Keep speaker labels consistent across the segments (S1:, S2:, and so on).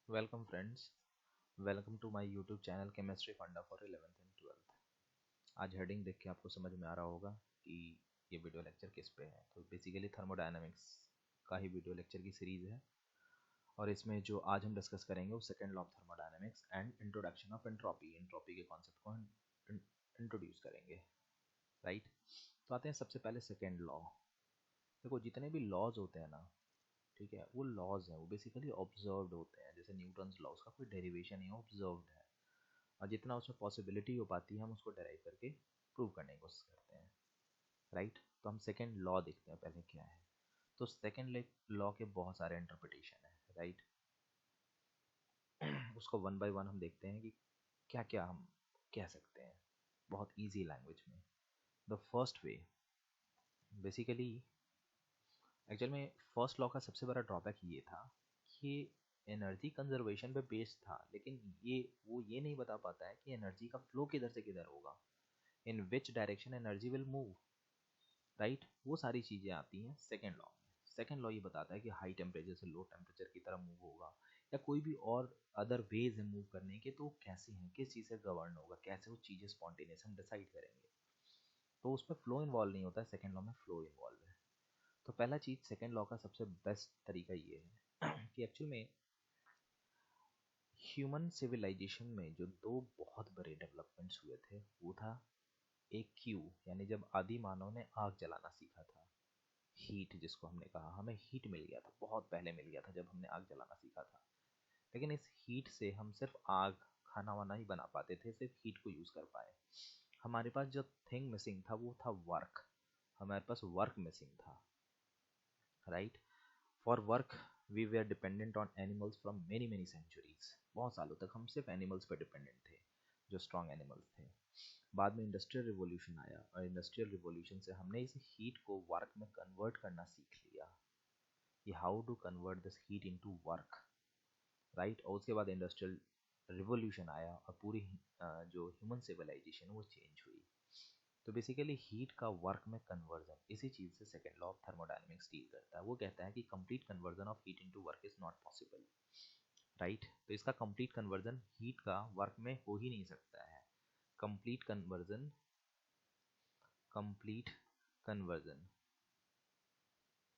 S1: Welcome friends, welcome to my YouTube channel chemistry funda for 11th and 12th। आज heading देख के आपको समझ में आ रहा होगा कि ये वीडियो लेक्चर किस पे है। तो बेसिकली थर्मोडायनामिक्स का ही वीडियो लेक्चर की सीरीज़ है और इसमें जो आज हम डिस्कस करेंगे वो second law of thermodynamics and introduction of entropy के कॉन्सेप्ट को इंट्रोड्यूस करेंगे। राइट, तो आते हैं सबसे पहले सेकेंड लॉ। देखो, जितने भी लॉज होते हैं ना, ठीक है, वो लॉज हैं, वो बेसिकली ऑब्जर्व्ड होते हैं। जैसे न्यूटन्स लॉ, उसका कोई डेरिवेशन नहीं, ऑब्जर्व्ड है और जितना उसमें पॉसिबिलिटी हो पाती है हम उसको डेराइव करके प्रूव करने की कोशिश करते हैं। राइट, तो हम सेकेंड लॉ देखते हैं पहले क्या है। तो सेकेंड लॉ के बहुत सारे इंटरप्रिटेशन है। राइट, उसको वन बाय वन हम देखते हैं कि क्या क्या हम कह सकते हैं बहुत इजी लैंग्वेज में। The first way, basically actual में फर्स्ट लॉ का सबसे बड़ा ड्रॉबैक ये था कि एनर्जी कंजर्वेशन पे बेस्ड था, लेकिन वो ये नहीं बता पाता है कि एनर्जी का फ्लो किधर से किधर होगा, in which direction energy will move. Right, वो सारी चीज़ें आती हैं सेकेंड लॉ में। सेकेंड लॉ ये बताता है कि हाई टेम्परेचर से लो टेम्परेचर की तरफ मूव होगा या कोई भी और अदर वेज है मूव करने के, तो वो कैसे हैं, किस चीज़ से गवर्न होगा, कैसे वो चीज़ें स्पॉन्टेनियस हम डिसाइड करेंगे। तो उसमें फ्लो इन्वॉल्व नहीं होता है, सेकेंड लॉ में फ्लो इन्वॉल्व है। तो पहला चीज़ सेकेंड लॉ का सबसे बेस्ट तरीका ये है कि एक्चुअल में ह्यूमन सिविलाइजेशन में जो दो बहुत बड़े डेवलपमेंट्स हुए थे वो था एक क्यू, यानी जब आदि मानव ने आग जलाना सीखा था। हीट जिसको हमने कहा, हमें हीट मिल गया था, बहुत पहले मिल गया था जब हमने आग जलाना सीखा था। लेकिन इस हीट से हम सिर्फ आग खाना वाना ही बना पाते थे, सिर्फ हीट को यूज़ कर पाए। हमारे पास जो थिंग मिसिंग था वो था वर्क, हमारे पास वर्क मिसिंग था। Right, for work we were dependent on animals from many many centuries. बहुत सालों तक हम सिर्फ एनिमल्स पर डिपेंडेंट थे, जो स्ट्रॉन्ग एनिमल्स थे। बाद में इंडस्ट्रियल रिवॉल्यूशन आया और इंडस्ट्रियल रिवॉल्यूशन से हमने इस हीट को वर्क में कन्वर्ट करना सीख लिया कि how to convert this heat into work. Right, और उसके बाद इंडस्ट्रियल रिवॉल्यूशन आया और पूरी जो ह्यूमन सिविलाइजेशन वो चेंज हुई। तो बेसिकली हीट का वर्क में कन्वर्जन, इसी चीज़ से second law of thermodynamics deal करता है। वो कहता है कि complete conversion of heat into work is not possible. Right, तो इसका कंप्लीट कन्वर्जन हीट का वर्क में हो ही नहीं सकता है। Complete conversion, complete conversion,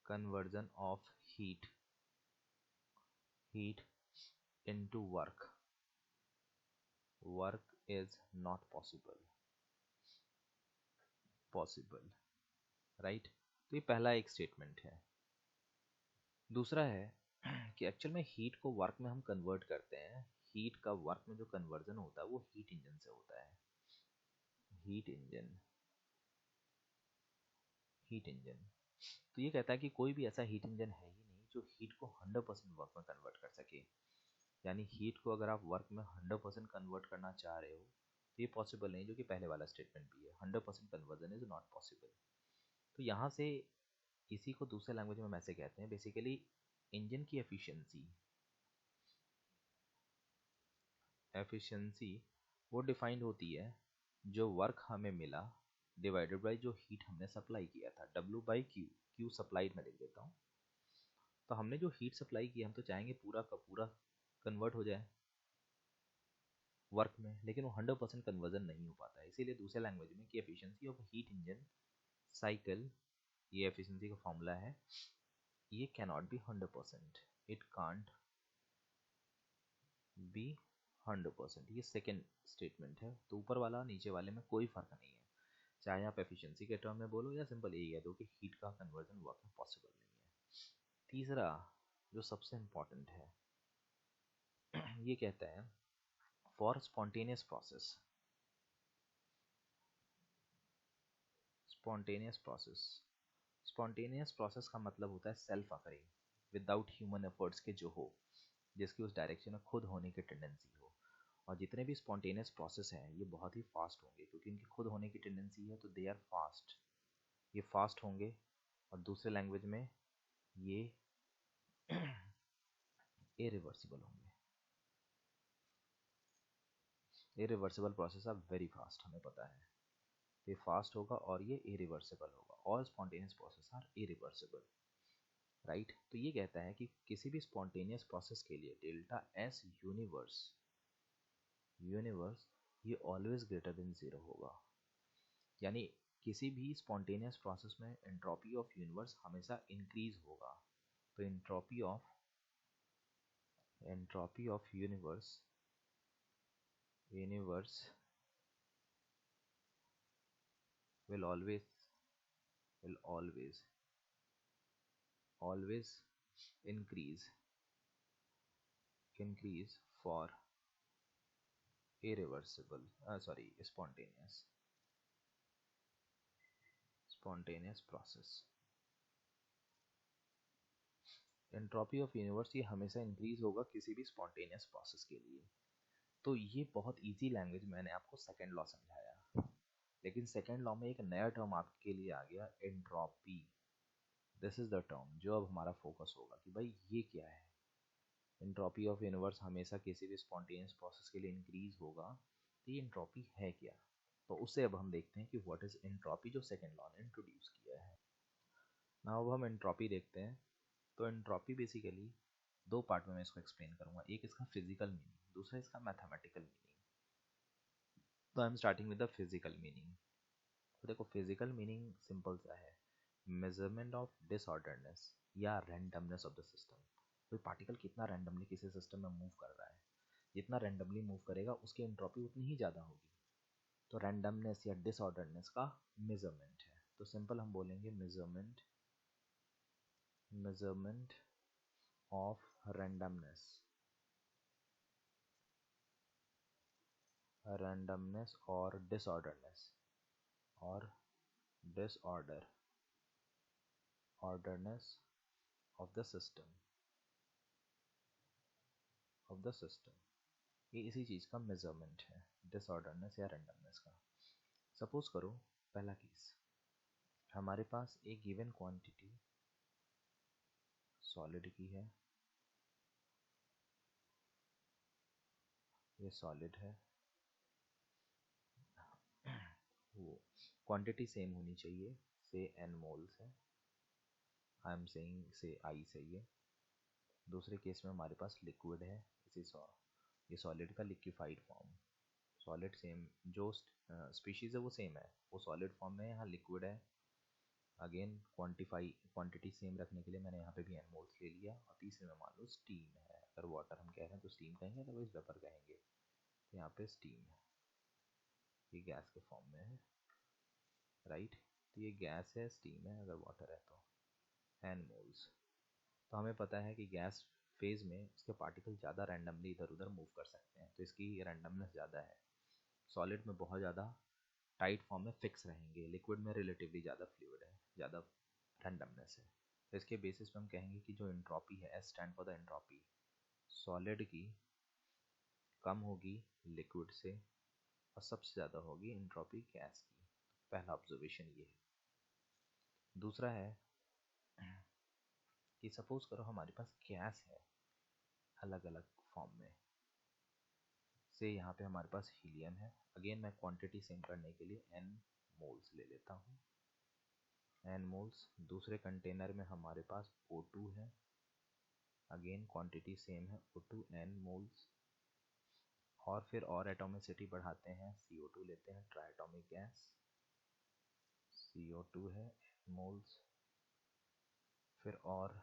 S1: conversion of heat into work is not possible. Right, तो ये पहला एक स्टेटमेंट है। दूसरा है कि एक्चुअल में हीट को वर्क में हम कन्वर्ट करते हैं। हीट का वर्क में जो कन्वर्जन होता है वो हीट इंजन से होता है। Heat engine, heat engine. तो ये कहता है कि कोई भी ऐसा हीट इंजन है ही नहीं जो हीट को 100% वर्क में कन्वर्ट कर सके। यानी हीट को अगर आप वर्क में 100% कन्वर्ट करना चाह रहे हो तो ये पॉसिबल नहीं, जो कि पहले वाला स्टेटमेंट भी है, 100% कन्वर्जन इज नॉट पॉसिबल। तो यहाँ से इसी को दूसरे लैंग्वेज में ऐसे कहते हैं, बेसिकली इंजन की एफिशिएंसी वो डिफाइंड होती है जो वर्क हमें मिला डिवाइडेड बाई जो हीट हमने सप्लाई किया था, W by Q. Q supplied में लिख देता हूँ। तो हमने जो हीट सप्लाई किया, हम तो चाहेंगे पूरा का पूरा कन्वर्ट हो जाए वर्क में, लेकिन वो 100% कन्वर्जन नहीं हो पाता है। इसीलिए दूसरे लैंग्वेज में कि efficiency of heat engine cycle, ये एफिशिएंसी का फॉर्मूला है, ये cannot be 100%, it can't be 100%। ये सेकेंड स्टेटमेंट है। तो ऊपर वाला नीचे वाले में कोई फर्क नहीं है, चाहे आप एफिशिएंसी के टर्म में बोलो या सिंपल यही कह दो कि हीट का कन्वर्जन वर्क में पॉसिबल नहीं है। तीसरा जो सबसे इम्पॉर्टेंट है ये कहता है for spontaneous process. Spontaneous process का मतलब होता है self occurring without human efforts के जो हो, जिसकी उस डायरेक्शन में खुद होने की टेंडेंसी हो। और जितने भी स्पॉन्टेनियस प्रोसेस हैं ये बहुत ही फास्ट होंगे, क्योंकि इनकी खुद होने की टेंडेंसी है, तो दे आर फास्ट, ये फास्ट होंगे। और दूसरे लैंग्वेज में ये इरिवर्सिबल होंगे। Irreversible process are very fast, हमें पता है ये फास्ट होगा और ये इरिवर्सिबल होगा। All spontaneous process are irreversible. Right. तो ये कहता है कि किसी भी स्पॉन्टेनियस प्रोसेस के लिए डेल्टा एस यूनिवर्स ये ऑलवेज ग्रेटर देन 0 होगा। यानी किसी भी स्पॉन्टेनियस प्रोसेस में एंट्रोपी ऑफ यूनिवर्स हमेशा इंक्रीज होगा। तो entropy of universe will always increase for irreversible spontaneous process। Entropy of universe ये हमेशा इंक्रीज होगा किसी भी स्पॉन्टेनियस प्रोसेस के लिए। तो ये बहुत इजी लैंग्वेज मैंने आपको सेकेंड लॉ समझाया, लेकिन सेकेंड लॉ में एक नया टर्म आपके लिए आ गया, entropy. This is the term जो अब हमारा फोकस होगा कि भाई ये क्या है। एंट्रोपी ऑफ यूनिवर्स हमेशा किसी भी स्पॉन्टेनियस प्रोसेस के लिए इंक्रीज होगा, तो ये एंट्रोपी है क्या। तो उससे अब हम देखते हैं कि व्हाट इज एंट्रोपी, जो सेकेंड लॉ ने इंट्रोड्यूस किया है। नाउ अब हम एंट्रोपी देखते हैं। तो एंट्रोपी बेसिकली दो पार्ट में मैं इसको एक्सप्लेन करूंगा, एक इसका फिजिकल मीनिंग, दूसरा इसका मैथमेटिकल मीनिंग। तो I am starting with the physical meaning. तो देखो फिजिकल मीनिंग सिंपल सा है, मेजरमेंट ऑफ डिसऑर्डरनेस या रैंडमनेस ऑफ द सिस्टम। कोई पार्टिकल कितना रैंडमली किसी सिस्टम में मूव कर रहा है, जितना रैंडमली मूव करेगा उसकी एंट्रोपी उतनी ही ज़्यादा होगी। तो रैंडमनेस या डिसऑर्डरनेस का मेजरमेंट है। तो सिंपल हम बोलेंगे मेजरमेंट ऑफ रैंडमनेस और डिसऑर्डरनेस ऑर्डरनेस ऑफ द सिस्टम। ये इसी चीज़ का मेजरमेंट है, डिसऑर्डरनेस या रैंडमनेस का। सपोज करो पहला केस, हमारे पास एक गिवन क्वांटिटी सॉलिड की है, ये सॉलिड है, वो क्वांटिटी सेम होनी चाहिए, से n मोल्स है, आई एम सेइंग से I चाहिए। दूसरे केस में हमारे पास लिक्विड है, ये सॉलिड का लिक्विफाइड फॉर्म, सॉलिड सेम जो स्पीशीज़ है वो सेम है, वो सॉलिड फॉर्म में, यहाँ लिक्विड है। अगेन क्वांटिटी सेम रखने के लिए मैंने यहाँ पे भी n मोल्स ले लिया। और तीसरे में मान लो स्टीम है, अगर वाटर हम कह रहे हैं तो स्टीम कहेंगे, अदरवाइज वेपर कहेंगे। तो यहाँ पे स्टीम है, ये गैस के फॉर्म में है, राइट। तो ये गैस है, स्टीम है, अगर वाटर है तो n मोल्स। तो हमें पता है कि गैस फेज में उसके पार्टिकल ज़्यादा रैंडमली इधर उधर मूव कर सकते हैं, तो इसकी रैंडमनेस ज़्यादा है। सॉलिड में बहुत ज़्यादा टाइट फॉर्म में फिक्स रहेंगे, लिक्विड में रिलेटिवली ज़्यादा फ्लूइड है, ज़्यादा रैंडमनेस है। तो इसके बेसिस पे हम कहेंगे कि जो एंट्रोपी है, S stand for the entropy, solid की कम होगी लिक्विड से और सबसे ज़्यादा होगी एंट्रोपी गैस की। पहला ऑब्जर्वेशन ये है। दूसरा है कि सपोज करो हमारे पास गैस है अलग अलग फॉर्म में, से यहाँ पे हमारे पास हीलियम है। अगेन मैं क्वांटिटी सेम करने के लिए n मोल्स ले लेता हूँ, n मोल्स। दूसरे कंटेनर में हमारे पास O2 है, अगेन क्वांटिटी सेम है, O2 n मोल्स। और फिर और एटॉमिसिटी बढ़ाते हैं, CO2 लेते हैं, ट्राइएटॉमिक गैस, CO2 है n मोल्स। फिर और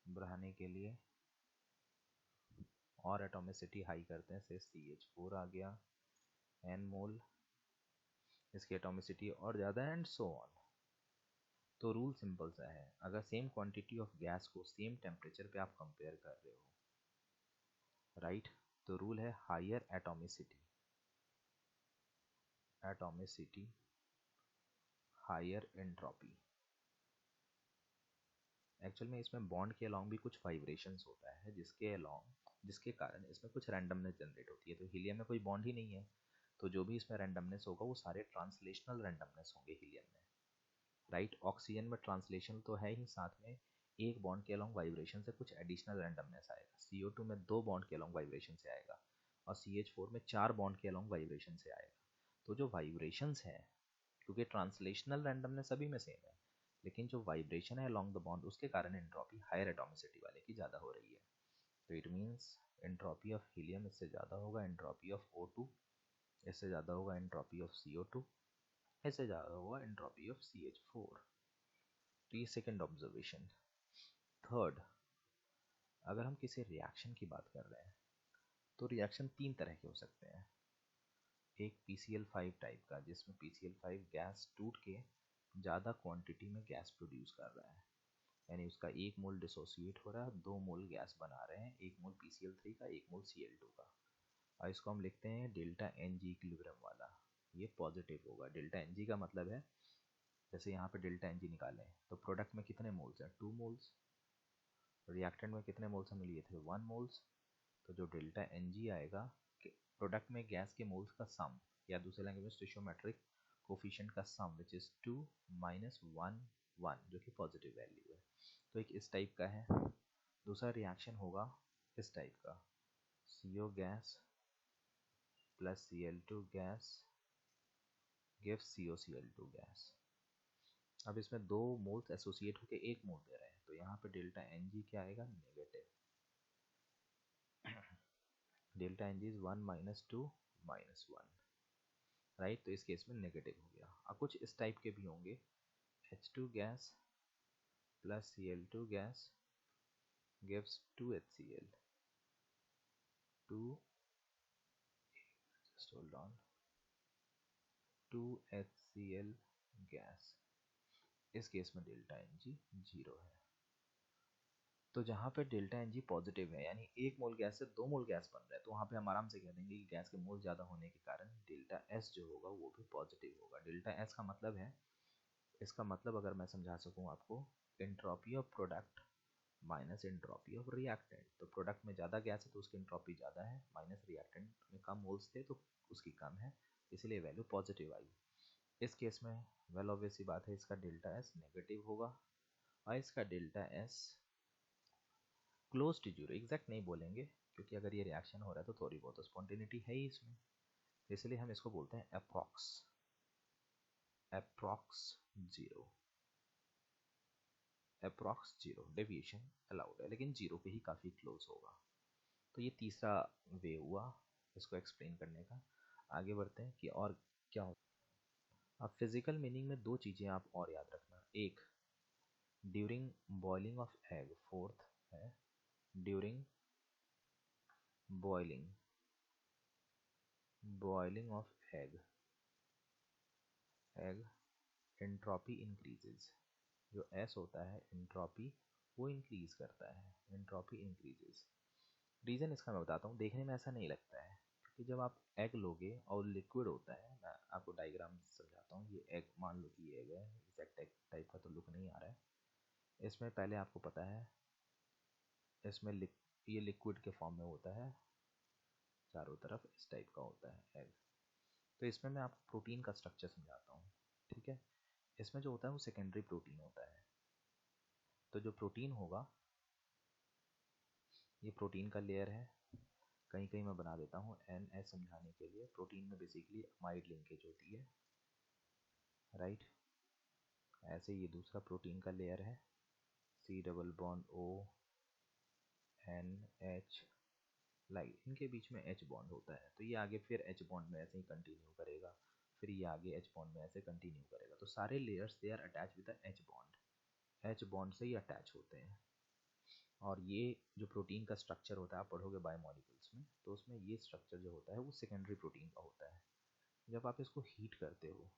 S1: बढ़ाने के लिए और एटॉमिसिटी हाई करते हैं, से CH4 आ गया n मोल, इसकी एटॉमिसिटी और ज़्यादा है, एंड सो ऑन। तो रूल सिंपल सा है, अगर सेम क्वांटिटी ऑफ गैस को सेम टेम्परेचर पे आप कंपेयर कर रहे हो, राइट, तो रूल है higher atomicity higher entropy. Actual में इसमें बॉन्ड के अलॉन्ग भी कुछ वाइब्रेशंस होता है, जिसके कारण इसमें कुछ रैंडमनेस जनरेट होती है। तो हीलियम में कोई बॉन्ड ही नहीं है, तो जो भी इसमें रैंडमनेस होगा वो सारे ट्रांसलेशनल रैंडमनेस होंगे हीलियम में, राइट। ऑक्सीजन में ट्रांसलेशन तो है ही, साथ में एक बॉन्ड के अलॉन्ग वाइब्रेशन से कुछ एडिशनल रैंडमनेस आएगा। CO2 में 2 बॉन्ड के अलॉन्ग वाइब्रेशन से आएगा, और CH4 में 4 बॉन्ड के अलॉन्ग वाइब्रेशन से आएगा। तो जो वाइब्रेशंस है, क्योंकि ट्रांसलेशनल रैंडमनेस सभी में सेम है, लेकिन जो वाइब्रेशन है अलॉन्ग द बॉन्ड उसके कारण एंट्रोपी हायर एटॉमिसिटी वाले की ज़्यादा हो रही है। तो it means entropy of helium इससे ज़्यादा होगा एंट्रोपी ऑफ O2, इससे ज़्यादा होगा एंट्रोपी ऑफ CO2, इससे ज़्यादा होगा एंट्रोपी ऑफ CH4। तो ये सेकेंड ऑब्जर्वेशन। थर्ड, अगर हम किसी रिएक्शन की बात कर रहे हैं तो रिएक्शन तीन तरह के हो सकते हैं। एक PCl5 टाइप का, जिसमें PCl5 गैस टूट के ज़्यादा क्वांटिटी में गैस प्रोड्यूस कर रहा है, यानी उसका 1 मोल डिसोसिएट हो रहा है, 2 मोल गैस बना रहे हैं, 1 मोल PCl3 का, 1 मोल Cl2 का, और इसको हम लिखते हैं डेल्टा Ng इक्विलिब्रियम वाला। ये पॉजिटिव होगा। डेल्टा Ng का मतलब है, जैसे यहाँ पे डेल्टा Ng निकालें तो प्रोडक्ट में कितने मोल्स हैं, 2 मोल्स, रिएक्टेंट में कितने मोल्स हमें लिए थे, 1 मोल्स। तो जो डेल्टा Ng आएगा प्रोडक्ट में गैस के मोल्स का सम, या दूसरे लैंग्वेज में स्टोइचियोमेट्रिक कोफिशिएंट का सम, विच इज 2 माइनस 1 1, जो कि पॉजिटिव वैल्यू है। तो एक इस टाइप का है। दूसरा रिएक्शन होगा इस टाइप का, CO gas plus Cl2 gas gives COCl2 gas. अब इसमें 2 मोल्स एसोसिएट होकर 1 मोल दे रहे हैं, तो यहाँ पे डेल्टा Ng क्या आएगा, negative. Delta Ng is 1 minus 2 minus 1, right. तो इस केस में नेगेटिव हो गया। अब कुछ इस टाइप के भी होंगे, H2 gas plus Cl2 gas gives 2HCl, 2 just hold on 2HCl gas. इस केस में डेल्टा Ng 0 है। तो जहाँ पे डेल्टा Ng पॉजिटिव है, यानी 1 मोल गैस से 2 मोल गैस बन रहा है, तो वहाँ पे हम आराम से कह देंगे कि गैस के मोल ज़्यादा होने के कारण डेल्टा S जो होगा वो भी पॉजिटिव होगा। डेल्टा S का मतलब है, इसका मतलब अगर मैं समझा सकूँ आपको, entropy of product minus entropy of reactant. तो प्रोडक्ट में ज़्यादा गैस है तो उसकी एंट्रोपी ज़्यादा है, माइनस रिएक्टेंट में कम मोल्स थे तो उसकी कम है, इसलिए वैल्यू पॉजिटिव आई। इस केस में वेल ऑब्वियस सी बात है, इसका डेल्टा S नेगेटिव होगा और इसका delta S close to zero, exact नहीं बोलेंगे क्योंकि अगर ये रिएक्शन हो रहा है तो थोड़ी बहुत स्पॉन्टेनिटी है ही इसमें, इसलिए हम इसको बोलते हैं approx, approx zero, approx zero. Deviation allowed है लेकिन जीरो के ही काफ़ी क्लोज होगा। तो ये तीसरा वे हुआ इसको एक्सप्लेन करने का। आगे बढ़ते हैं कि और क्या होता है। अब फिजिकल मीनिंग में दो चीज़ें आप और याद रखना, एक during boiling of egg, fourth है during boiling, boiling of egg, egg entropy increases. जो S होता है एंट्रोपी वो इंक्रीज करता है, एंट्रोपी इंक्रीजेज। रीज़न इसका मैं बताता हूँ, देखने में ऐसा नहीं लगता है क्योंकि जब आप एग लोगे और लिक्विड होता है, मैं आपको डायग्राम समझाता हूँ। ये एग, मान लो कि ये एग है, एग्जैक्ट एग टाइप का तो लुक नहीं आ रहा है इसमें। पहले आपको पता है इसमें ये लिक्विड के फॉर्म में होता है, चारों तरफ इस टाइप का होता है एग। तो इसमें मैं आपको प्रोटीन का स्ट्रक्चर समझाता हूँ, ठीक है। इसमें जो होता है वो सेकेंडरी प्रोटीन होता है। तो जो प्रोटीन होगा, ये प्रोटीन का लेयर है, कहीं कहीं मैं बना देता हूँ NS समझाने के लिए। प्रोटीन में बेसिकली अमाइड लिंकेज होती है, राइट। ऐसे ये दूसरा प्रोटीन का लेयर है, C double bond O NH, like इनके बीच में H बॉन्ड होता है। तो ये आगे फिर H बॉन्ड में ऐसे ही कंटिन्यू करेगा, फिर ये आगे H बॉन्ड में ऐसे कंटिन्यू करेगा। तो सारे layers they are attach with H bond, H bond से ही अटैच होते हैं। और ये जो प्रोटीन का स्ट्रक्चर होता है, आप पढ़ोगे बायोमोलिक्यूल्स में, तो उसमें ये स्ट्रक्चर जो होता है वो सेकेंडरी प्रोटीन का होता है। जब आप इसको हीट करते हो,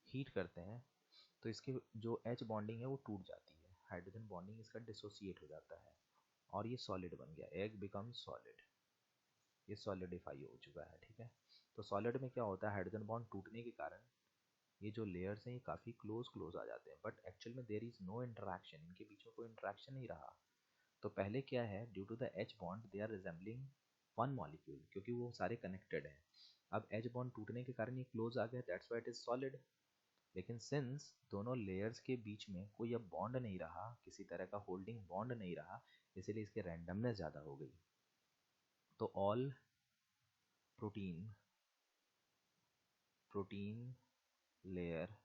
S1: हीट करते हैं तो इसके जो H बॉन्डिंग है वो टूट जाती है, हाइड्रोजन बॉन्डिंग इसका डिसोसिएट हो जाता है और ये सॉलिड बन गया, एग बिकम सॉलिड, ये सॉलिडिफाई हो चुका है, ठीक है। तो सॉलिड में क्या होता है, हाइड्रोजन बॉन्ड टूटने के कारण ये जो लेयर्स हैं ये काफ़ी क्लोज क्लोज आ जाते हैं, बट एक्चुअल में देयर इज नो इंटरेक्शन, इनके बीच में कोई इंटरेक्शन नहीं रहा। तो पहले क्या है, due to the H bond they are resembling one molecule, क्योंकि वो सारे कनेक्टेड हैं। अब H बॉन्ड टूटने के कारण ये क्लोज आ गया, that's why it is solid. लेकिन सिंस दोनों लेयर्स के बीच में कोई अब बॉन्ड नहीं रहा, किसी तरह का होल्डिंग बॉन्ड नहीं रहा, इसीलिए इसके रैंडमनेस ज़्यादा हो गई। तो all protein, protein layer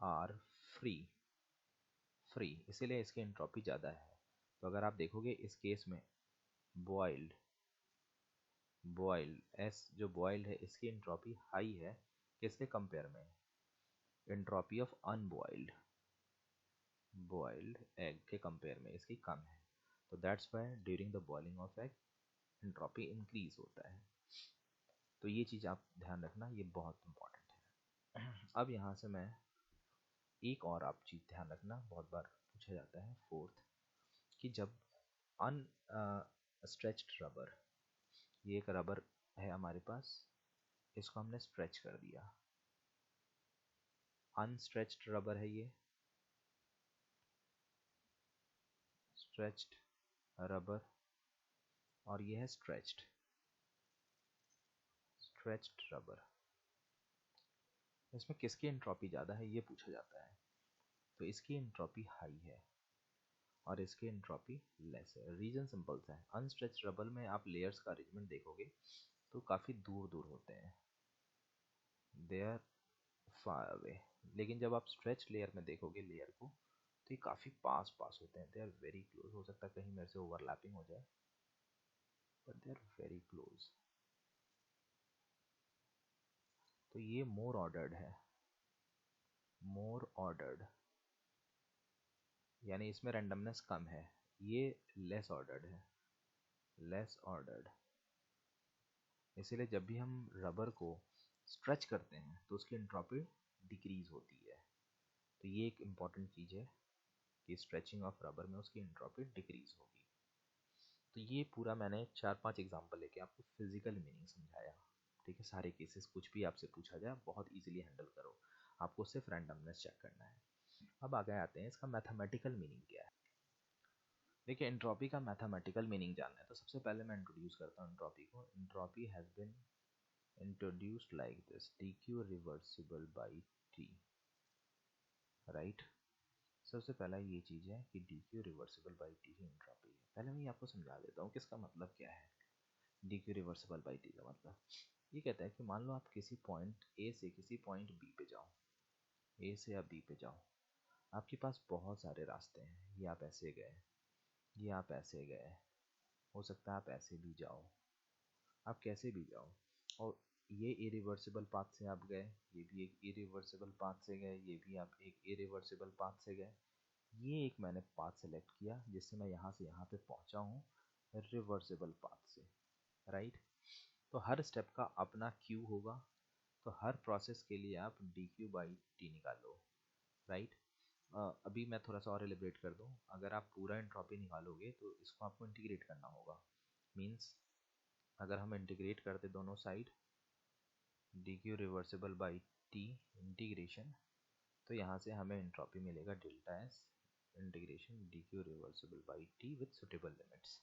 S1: are free free, इसीलिए इसकी एंट्रोपी ज़्यादा है। तो अगर आप देखोगे इस केस में बॉइल्ड बॉइल्ड एस जो बॉइल्ड है इसकी एंट्रोपी हाई है, किसके कंपेयर में? एंट्रोपी ऑफ अनबॉइल्ड बॉइल्ड एग के कंपेयर में इसकी कम है। तो that's why during the boiling of egg entropy increase होता है। तो ये चीज़ आप ध्यान रखना, ये बहुत इंपॉर्टेंट है। अब यहाँ से मैं एक और आप चीज़ ध्यान रखना, बहुत बार पूछा जाता है फोर्थ, कि जब अन स्ट्रेच्ड रबर, ये एक रबर है हमारे पास, इसको हमने स्ट्रेच कर दिया, अनस्ट्रेच्ड रबर है ये, स्ट्रेच्ड रबर, और ये है स्ट्रेच्ड रबर। इसमें किसकी एंट्रोपी ज़्यादा है ये पूछा जाता है। तो इसकी एंट्रोपी हाई है और इसकी एंट्रोपी लेस है। रीजन सिंपल सा है, अनस्ट्रेच्ड रबर में आप लेयर्स का अरेंजमेंट देखोगे तो काफ़ी दूर दूर होते हैं, दे आर फार अवे। लेकिन जब आप स्ट्रेच लेयर में देखोगे लेयर को, तो ये काफ़ी पास पास होते हैं, दे आर वेरी क्लोज। हो सकता है कहीं मेरे से ओवरलैपिंग हो जाए, but they are very close. तो ये मोर ऑर्डर्ड है, मोर ऑर्डर्ड, यानी इसमें रैंडमनेस कम है। ये लेस ऑर्डर्ड है, लेस ऑर्डर्ड। इसीलिए जब भी हम रबर को स्ट्रेच करते हैं तो उसकी एंट्रोपी डिक्रीज होती है। तो ये एक इम्पॉर्टेंट चीज़ है कि स्ट्रेचिंग ऑफ रबर में उसकी एंट्रोपी डिक्रीज होगी। तो ये पूरा मैंने 4-5 एग्जांपल लेके आपको फिजिकल मीनिंग समझाया। ठीक है, सारे केसेस कुछ भी आपसे पूछा जाए बहुत इजीली हैंडल करो, आपको सिर्फ रैंडमनेस चेक करना है। अब आगे आते हैं इसका मैथमेटिकल मीनिंग क्या है। देखिए, एंट्रोपी का मैथमेटिकल मीनिंग जानना है तो सबसे पहले मैं इंट्रोड्यूस करता हूँ एंट्रोपी को। Entropy has been introduced like this, dq reversible by t, right. सबसे पहला ये चीज़ है कि dq reversible by t he entropy है। पहले मैं आपको समझा देता हूँ कि इसका मतलब क्या है। dq रिवर्सिबल बाई t का मतलब ये कहता है कि मान लो आप किसी पॉइंट A से किसी पॉइंट B पे जाओ, A से आप B पे जाओ, आपके पास बहुत सारे रास्ते हैं। ये आप ऐसे गए, ये आप ऐसे गए, हो सकता है आप ऐसे भी जाओ, आप कैसे भी जाओ, और ये इरिवर्सिबल पाथ से आप गए, ये भी एक इरिवर्सिबल पाथ से गए, ये भी आप एक इरिवर्सिबल पाथ से गए। ये एक मैंने पाथ सेलेक्ट किया जिससे मैं यहाँ से यहाँ पे पहुँचा हूँ रिवर्सिबल पाथ से, राइट। तो हर स्टेप का अपना क्यू होगा, तो हर प्रोसेस के लिए आप डी क्यू बाई टी निकालो, राइट। अभी मैं थोड़ा सा और एलिब्रेट कर दूँ, अगर आप पूरा एंट्रोपी निकालोगे तो इसको आपको इंटीग्रेट करना होगा। मीन्स अगर हम इंटीग्रेट करते दोनों side D Q reversible by t integration, तो यहाँ से हमें एंट्रोपी मिलेगा delta S integration D Q reversible by T with suitable limits.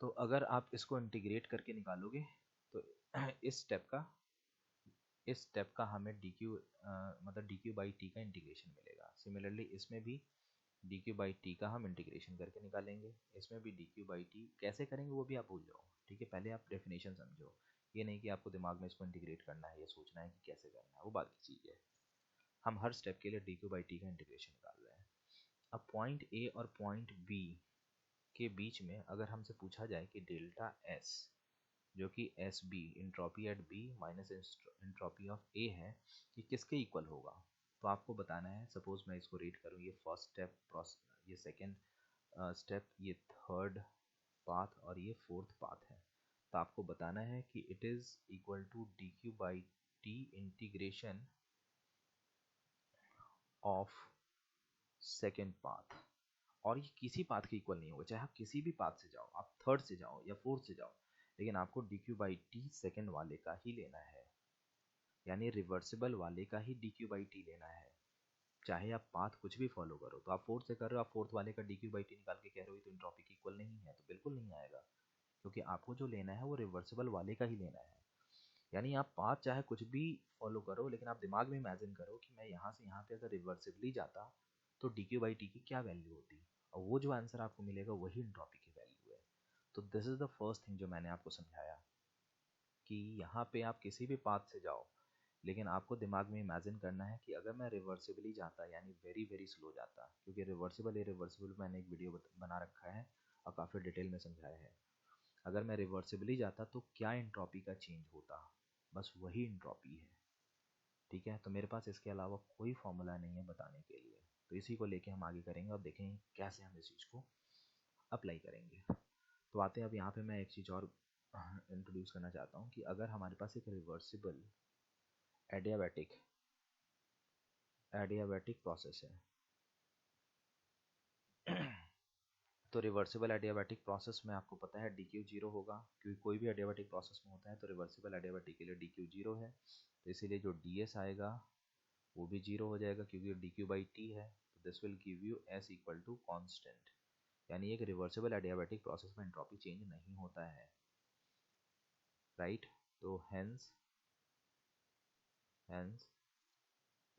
S1: तो अगर आप इसको इंटीग्रेट करके निकालोगे तो इस स्टेप का हमें डी क्यू मतलब डी क्यू बाई टी का इंटीग्रेशन मिलेगा। सिमिलरली इसमें भी डी क्यू बाई टी का हम इंटीग्रेशन करके निकालेंगे, इसमें भी डी क्यू बाई टी कैसे करेंगे वो भी आप भूल जाओ। ठीक है, पहले आप डेफिनेशन समझो, ये नहीं कि आपको दिमाग में इसको इंटीग्रेट करना है या सोचना है कि कैसे करना है, वो बात की चीज़ है। हम हर स्टेप के लिए डी क्यू बाई टी का इंटीग्रेशन निकाल रहे हैं। अब पॉइंट ए और पॉइंट बी के बीच में अगर हमसे पूछा जाए कि डेल्टा एस जो कि S B entropy at B minus entropy of A है, ये किसके इक्वल होगा, तो आपको बताना है। सपोज मैं इसको रीड करूँ, ये फर्स्ट स्टेप, ये सेकेंड स्टेप, ये थर्ड पाथ और ये फोर्थ पाथ है। तो आपको बताना है कि it is equal to d q by t integration of second path. और ये किसी पाथ के इक्वल नहीं होगा, चाहे आप किसी भी पाथ से जाओ, आप थर्ड से जाओ या फोर्थ से जाओ, लेकिन आपको D q by T second वाले का ही लेना है, यानी रिवर्सिबल वाले का ही डी क्यू बाई टी लेना है। चाहे आप पाथ कुछ भी फॉलो करो, तो आप फोर्थ से कर रहे हो, आप फोर्थ वाले का डी क्यू बाई टी निकाल के कह रहे हो तो एंट्रोपी की इक्वल नहीं है, तो बिल्कुल नहीं आएगा, क्योंकि आपको जो लेना है वो रिवर्सिबल वाले का ही लेना है। यानी आप पाथ चाहे कुछ भी फॉलो करो, लेकिन आप दिमाग में इमेजिन करो कि मैं यहाँ से यहाँ पे अगर रिवर्सिबली जाता तो डी क्यू बाई टी की क्या वैल्यू होती, और वो जो आंसर आपको मिलेगा वही एंट्रोपी की वैल्यू है। तो this is the first thing जो मैंने आपको समझाया कि यहाँ पे आप किसी भी पाथ से जाओ, लेकिन आपको दिमाग में इमेजिन करना है कि अगर मैं रिवर्सिबली जाता यानी वेरी वेरी स्लो जाता, क्योंकि रिवर्सिबल इरिवर्सिबल मैंने एक वीडियो बना रखा है और काफ़ी डिटेल में समझाया है। अगर मैं रिवर्सिबली जाता तो क्या इंट्रॉपी का चेंज होता, बस वही इंट्रॉपी है। ठीक है, तो मेरे पास इसके अलावा कोई फॉर्मूला नहीं है बताने के लिए, तो इसी को लेके हम आगे करेंगे और देखेंगे कैसे हम इस चीज़ को अप्लाई करेंगे। तो आते हैं, अब यहाँ पे मैं एक चीज़ और इंट्रोड्यूस करना चाहता हूँ कि अगर हमारे पास एक रिवर्सिबल एडियाबैटिक प्रोसेस है तो रिवर्सिबल एडियाबैटिक प्रोसेस में आपको पता है डी क्यू जीरो होगा, क्योंकि कोई भी एडियाबैटिक प्रोसेस में होता है तो रिवर्सिबल एडियाबैटिक के लिए डी क्यू जीरो है, तो इसीलिए जो डी एस आएगा वो भी जीरो हो जाएगा क्योंकि डी क्यू बाई टी है, तो this will give you S equal to constant. यानी एक रिवर्सिबल एडियाबैटिक प्रोसेस में एंट्रोपी चेंज नहीं होता है, राइट। तो hence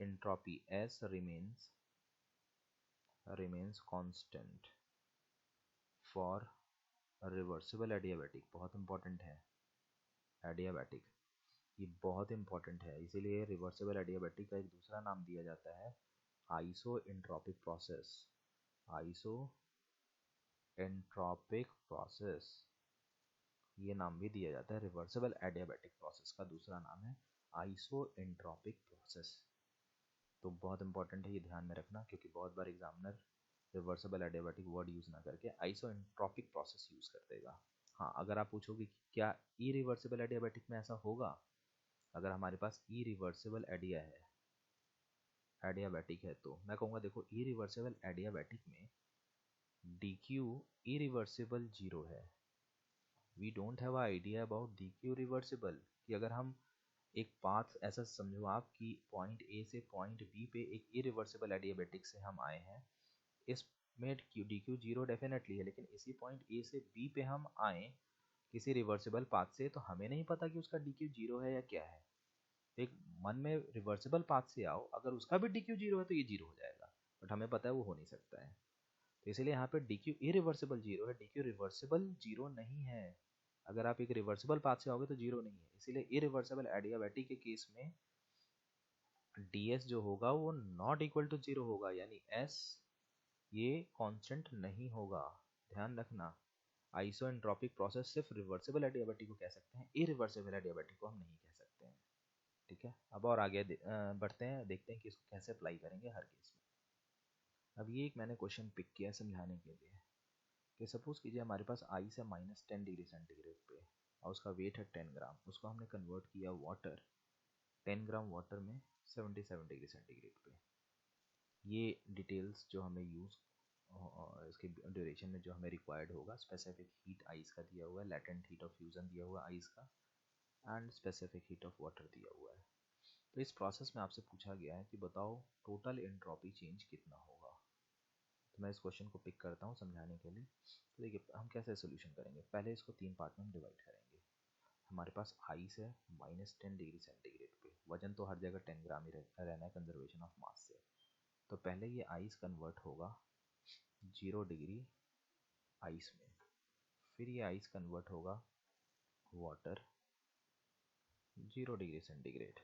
S1: entropy S remains constant for reversible adiabatic. बहुत इंपॉर्टेंट है एडियाबैटिक, ये बहुत इंपॉर्टेंट है, इसीलिए रिवर्सिबल एडियाबैटिक का एक दूसरा नाम दिया जाता है iso entropic process. Iso entropic process ये नाम भी दिया जाता है रिवर्सिबल एडियाबैटिक प्रोसेस का दूसरा नाम है आइसो एंट्रोपिक प्रोसेस। तो बहुत इंपॉर्टेंट है, ये ध्यान में रखना, क्योंकि बहुत बार examiner reversible adiabatic word use ना करके आइसोएंट्रोपिक प्रोसेस यूज़ कर देगा। हाँ, अगर आप पूछोगे कि क्या इरिवर्सिबल एडियाबैटिक में ऐसा होगा, अगर हमारे पास इरिवर्सिबल एडियाबैटिक है तो मैं कहूँगा देखो इरिवर्सिबल एडियाबैटिक में डी क्यू इरिवर्सिबल जीरो है। We don't have idea about d Q reversible, कि अगर हम एक पाथ ऐसा समझो आप कि पॉइंट ए से पॉइंट बी पे एक इरिवर्सिबल एडियाबैटिक से हम आए हैं, इसमें डी क्यू जीरो डेफिनेटली है, लेकिन इसी पॉइंट ए से बी पे हम आए किसी रिवर्सिबल पाथ से, तो हमें नहीं पता कि उसका डी क्यू जीरो है या क्या है। एक मन में रिवर्सिबल पाथ से आओ, अगर उसका भी डी क्यू जीरो है तो ये जीरो हो जाएगा, बट हमें पता है वो हो नहीं सकता है, तो इसलिए यहाँ पे डी क्यू इरिवर्सिबल जीरो है, डी क्यू रिवर्सिबल जीरो नहीं है। अगर आप एक रिवर्सिबल पाथ से आओगे तो जीरो नहीं है, इसीलिए इरिवर्सिबल एडियाबैटिक के केस में ds जो होगा वो नॉट इक्वल टू जीरो होगा, यानी s ये कांस्टेंट नहीं होगा, ध्यान रखना। आइसोएंट्रोपिक प्रोसेस सिर्फ रिवर्सिबल एडियाबैटिक को कह सकते हैं, इरिवर्सिबल एडियाबैटिक को हम नहीं कह सकते हैं। ठीक है, अब और आगे बढ़ते हैं, देखते हैं कि इसको कैसे अप्लाई करेंगे हर केस में। अब ये एक मैंने क्वेश्चन पिक किया समझाने के लिए कि सपोज कीजिए हमारे पास आई से -10 डिग्री सेंटीग्रेड पे और उसका वेट है 10 ग्राम, उसको हमने कन्वर्ट किया वाटर 10 ग्राम वाटर में 77 डिग्री सेंटीग्रेड पे। ये डिटेल्स जो हमें यूज़ इसके ड्यूरेशन में जो हमें रिक्वायर्ड होगा, स्पेसिफिक हीट आइस का दिया हुआ है, लेटेंट हीट ऑफ फ्यूज़न दिया हुआ है आइस का, and specific heat of water दिया हुआ है। तो इस प्रोसेस में आपसे पूछा गया है कि बताओ टोटल एंट्रोपी चेंज कितना होगा। तो मैं इस क्वेश्चन को पिक करता हूँ समझाने के लिए। तो देखिए हम कैसे सोल्यूशन करेंगे, पहले इसको 3 पार्ट में हम डिवाइड करेंगे। हमारे पास आइस है -10 डिग्री सेंटीग्रेड पे, वजन तो हर जगह 10 ग्राम ही रहना है कंजर्वेशन ऑफ मास से। तो पहले ये आइस कन्वर्ट होगा 0 डिग्री आइस में, फिर ये आइस कन्वर्ट होगा वाटर 0 डिग्री सेंटीग्रेड,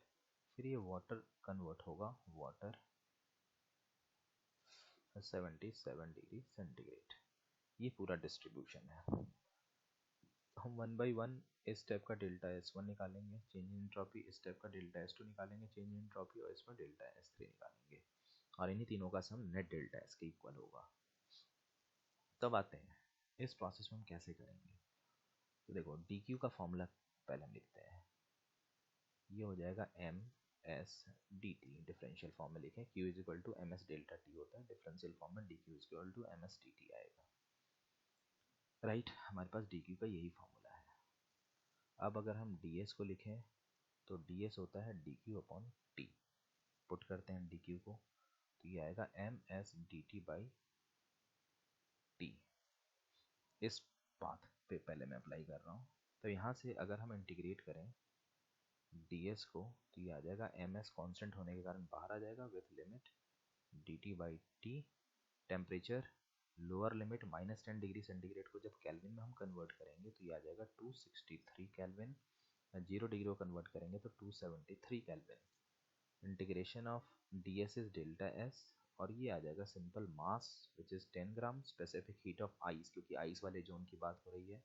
S1: फिर ये वाटर कन्वर्ट होगा वाटर 77 डिग्री सेंटीग्रेड। ये पूरा डिस्ट्रीब्यूशन है। हम वन बाई वन इस स्टेप का डेल्टा S1 निकालेंगे, चेंज इन एंट्रोपी, इस स्टेप का डेल्टा S2 निकालेंगे, चेंज इन एंट्रोपी, और इसमें डेल्टा S3 निकालेंगे, और इन्हीं तीनों का सम नेट डेल्टा S के इक्वल होगा। तब आते हैं इस प्रोसेस में हम कैसे करेंगे। तो देखो dq का फॉर्मूला पहले हम लिखते हैं, ये हो जाएगा ms dt, डिफरेंशियल फॉर्म में लिखें q is equal to ms delta t होता है, डिफरेंशियल फॉर्म में dq is equal to ms dt आएगा, राइट। हमारे पास dq का यही फॉर्मूला है। अब अगर हम ds को लिखें तो ds होता है dq अपॉन t, पुट करते हैं dq को, तो ये आएगा ms dt बाई t। इस पाथ पे पहले मैं अप्लाई कर रहा हूँ, तो यहाँ से अगर हम इंटीग्रेट करें ds को तो ये आ जाएगा ms कांस्टेंट होने के कारण बाहर आ जाएगा, with limit dt by t, temperature lower limit -10 degree centigrade को जब केल्विन में हम कन्वर्ट करेंगे तो ये आ जाएगा 263 केल्विन, 0 डिग्री को कन्वर्ट करेंगे तो 273 kelvin. Integration of ds is delta s, और ये आ जाएगा simple mass which is 10 gram, specific heat of ice, क्योंकि आइस वाले जोन की बात हो रही है,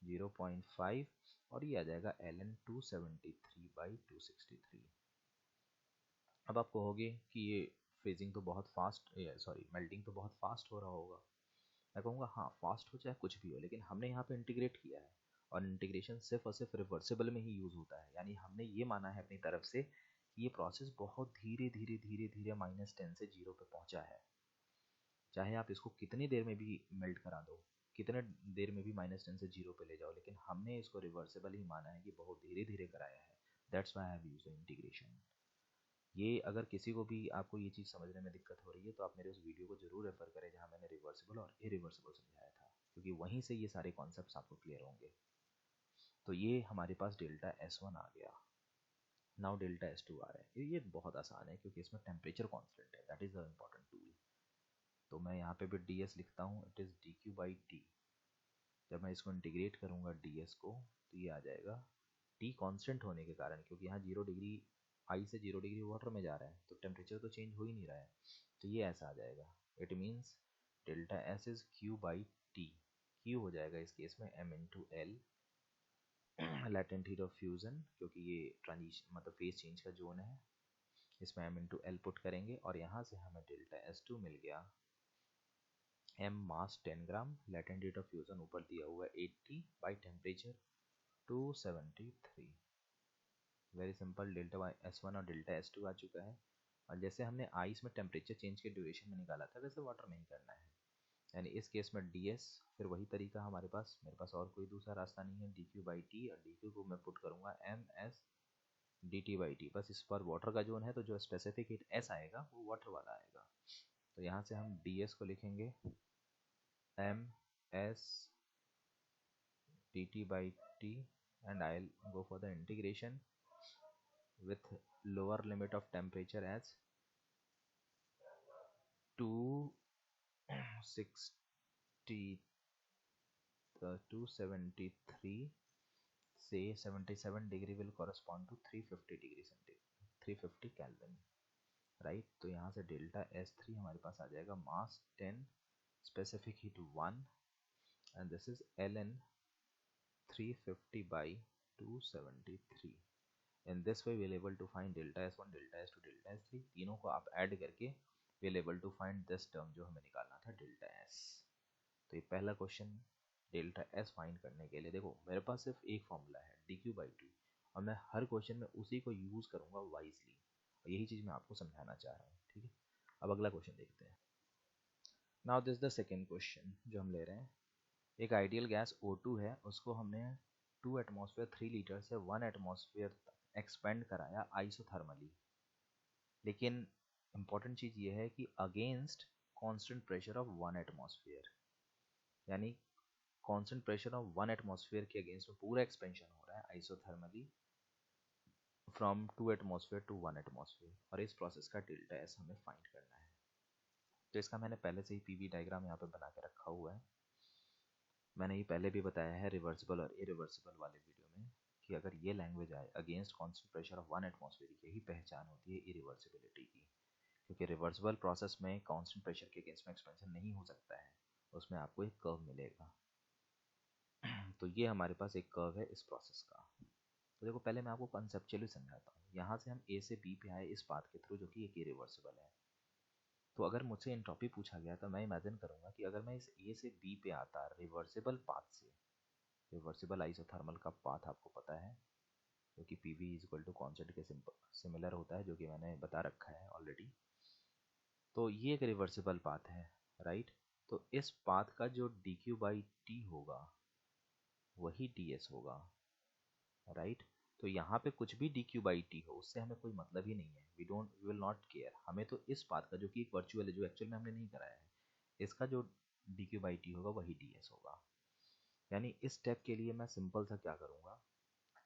S1: 0.5, और ये आ जाएगा ln 273/263। अब आप कहोगे कि ये फ्रीजिंग तो बहुत फास्ट, सॉरी मेल्टिंग तो बहुत फास्ट हो रहा होगा। मैं कहूँगा हाँ फास्ट हो चाहे कुछ भी हो, लेकिन हमने यहाँ पे इंटीग्रेट किया है, और इंटीग्रेशन सिर्फ और सिर्फ रिवर्सिबल में ही यूज़ होता है। यानी हमने ये माना है अपनी तरफ से कि ये प्रोसेस बहुत धीरे धीरे धीरे धीरे -10 से 0 पे पहुँचा है। चाहे आप इसको कितनी देर में भी मेल्ट करा दो, कितने देर में भी -10 से 0 पे ले जाओ, लेकिन हमने इसको रिवर्सिबल ही माना है कि बहुत धीरे धीरे कराया है। That's why I have used integration. ये अगर किसी को भी आपको ये चीज़ समझने में दिक्कत हो रही है तो आप मेरे उस वीडियो को जरूर रेफर करें जहाँ मैंने रिवर्सिबल और इरिवर्सिबल समझाया था, क्योंकि वहीं से ये सारे कॉन्सेप्ट्स आपको क्लियर होंगे। तो ये हमारे पास डेल्टा S1 आ गया। नाउ डेल्टा S2 आ रहा है। ये बहुत आसान है क्योंकि इसमें टेम्परेचर कॉन्स्टेंट है, that is the important tool. तो मैं यहाँ पे भी ds लिखता हूँ, इट इज़ dq/t। जब मैं इसको इंटीग्रेट करूँगा ds को तो ये आ जाएगा, t कांस्टेंट होने के कारण, क्योंकि यहाँ 0 डिग्री आई से 0 डिग्री वाटर में जा रहा है तो टेम्परेचर तो चेंज हो ही नहीं रहा है, तो ये ऐसा आ जाएगा। It means delta S is q/t। q हो जाएगा इस केस में m into L, latent heat of fusion, क्योंकि ये ट्रांजिशन मतलब फेज चेंज का जोन है, इसमें m इंटू एल पुट करेंगे, और यहाँ से हमें डेल्टा S2 मिल गया, m mass 10 gram, latent heat of fusion ऊपर दिया हुआ है 80 by temperature 273। Very simple, delta S1 और डेल्टा S2 आ चुका है। और जैसे हमने आइस में टेम्परेचर चेंज के ड्यूरेशन में निकाला था, वैसे वाटर में ही करना है। यानी इस केस में ds, फिर वही तरीका हमारे पास, मेरे पास और कोई दूसरा रास्ता नहीं है, dq/t, और dq को मैं पुट करूँगा ms dt/t। बस इस पर वाटर का जोन है तो जो स्पेसिफिक हीट s आएगा वो वाटर वाला आएगा। तो यहाँ से हम ds को लिखेंगे ms dt/t, and I'll go for the integration with lower limit of temperature as 260 273 से 77 degree will correspond to 350 degree centigrade, 350 kelvin, right. तो यहाँ से डेल्टा S3 हमारे पास आ जाएगा मास 10, specific heat 1, and this is ln 350 by 273। In this way we are able to find delta S1, delta S2, delta S3, तीनों को आप add करके we are able to find this term जो हमें निकालना था डेल्टा S। तो ये पहला क्वेश्चन डेल्टा S फाइंड करने के लिए, देखो मेरे पास सिर्फ एक फॉर्मूला है dq/t, और मैं हर क्वेश्चन में उसी को यूज़ करूँगा वाइजली, और यही चीज़ मैं आपको समझाना चाह रहा हूँ, ठीक है। अब अगला क्वेश्चन देखते हैं। Now this the second question जो हम ले रहे हैं। एक आइडियल गैस O2 है, उसको हमने 2 एटमॉस्फेयर 3 लीटर से 1 एटमॉस्फेयर तक एक्सपेंड कराया आइसोथर्मली, लेकिन इम्पॉर्टेंट चीज़ ये है कि against constant pressure of 1 atmosphere, यानी कांस्टेंट प्रेशर ऑफ 1 एटमॉस्फेयर के अगेंस्ट में पूरा एक्सपेंशन हो रहा है isothermally from 2 atmosphere to 1 atmosphere, और इस प्रोसेस का डेल्टा S हमें फाइंड करना है। तो इसका मैंने पहले से ही पीवी डायग्राम यहाँ पे बना के रखा हुआ है। मैंने ये पहले भी बताया है रिवर्सिबल और इरिवर्सिबल वाले वीडियो में कि अगर ये लैंग्वेज आए against constant pressure of 1 atmosphere, यही पहचान होती है इरिवर्सिबिलिटी की, क्योंकि रिवर्सिबल प्रोसेस में कांस्टेंट प्रेशर के अगेंस्ट में एक्सपेंशन नहीं हो सकता है, उसमें आपको एक कर्व मिलेगा। तो ये हमारे पास एक कर्व है इस प्रोसेस का। तो देखो पहले मैं आपको कंसेप्चुअली समझाता हूँ। यहाँ से हम ए से बी पे आए इस पाथ के थ्रू जो कि एक इरिवर्सिबल है। तो अगर मुझसे एंट्रोपी पूछा गया तो मैं इमेजिन करूँगा कि अगर मैं इस ए से बी पे आता रिवर्सिबल पाथ से, रिवर्सिबल आइसोथर्मल का पाथ आपको पता है जो कि PV is equal to constant के सिमिलर होता है, जो कि मैंने बता रखा है ऑलरेडी। तो ये एक रिवर्सिबल पाथ है, राइट। तो इस पाथ का जो dq/t होगा वही ds होगा, राइट। तो यहाँ पे कुछ भी dq/t हो उससे हमें कोई मतलब ही नहीं है, वी विल नॉट केयर। हमें तो इस पाथ का जो कि एक वर्चुअल है, जो एक्चुअल में हमने नहीं कराया है, इसका जो dq/t होगा वही ds होगा। यानी इस स्टेप के लिए मैं सिंपल सा क्या करूँगा,